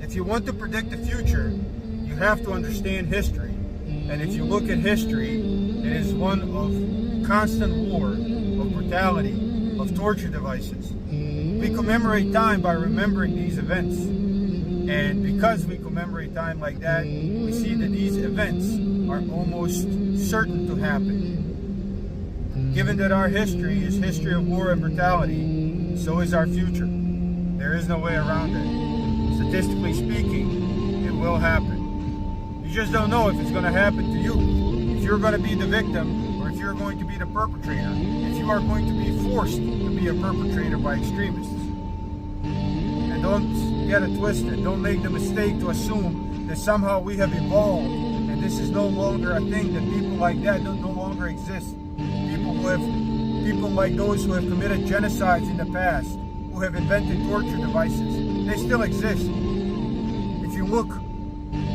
If you want to predict the future, you have to understand history. And if you look at history, it is one of constant war, of brutality, of torture devices. We commemorate time by remembering these events. And because we commemorate time like that, we see that these events are almost certain to happen. Given that our history is history of war and brutality, so is our future. There is no way around it. Statistically speaking, it will happen. You just don't know if it's going to happen to you, if you're going to be the victim, or if you're going to be the perpetrator, if you are going to be forced to be a perpetrator by extremists. And don't get it twisted. Don't make the mistake to assume that somehow we have evolved and this is no longer a thing, that people like that no longer exist. People like those who have committed genocides in the past, who have invented torture devices, they still exist. If you look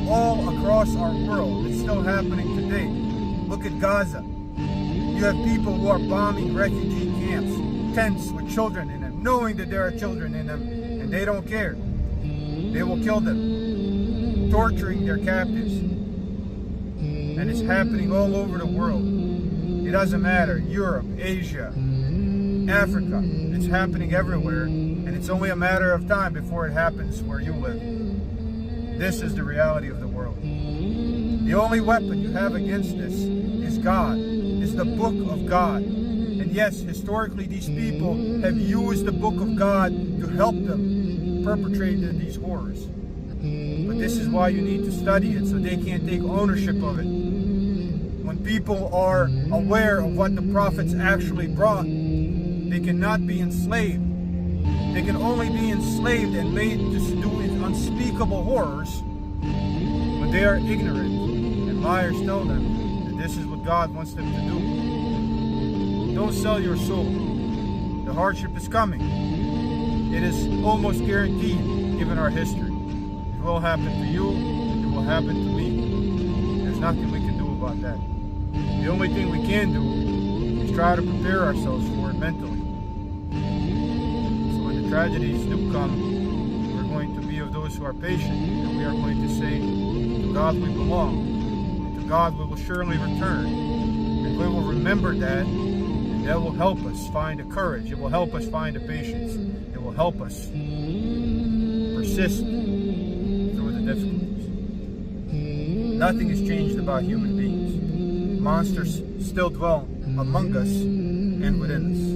all across our world, it's still happening today. Look at Gaza. You have people who are bombing refugee camps, tents with children in them, knowing that there are children in them, and they don't care. They will kill them, torturing their captives. And it's happening all over the world. It doesn't matter, Europe, Asia, Africa, it's happening everywhere, and it's only a matter of time before it happens where you live. This is the reality of the world. The only weapon you have against this is God, is the book of God. And yes, historically these people have used the book of God to help them perpetrate these horrors. But this is why you need to study it, so they can't take ownership of it. When people are aware of what the prophets actually brought, they cannot be enslaved. They can only be enslaved and made to do unspeakable horrors when they are ignorant and liars tell them that this is what God wants them to do. Don't sell your soul. The hardship is coming. It is almost guaranteed given our history. It will happen to you, it will happen to me. There's nothing we can do about that. The only thing we can do is try to prepare ourselves for it mentally. So when the tragedies do come, we're going to be of those who are patient, and we are going to say, to God we belong, and to God we will surely return. And we will remember that, and that will help us find the courage, it will help us find the patience, it will help us persist through the difficulties. Nothing has changed about human beings. Monsters still dwell among us and within us.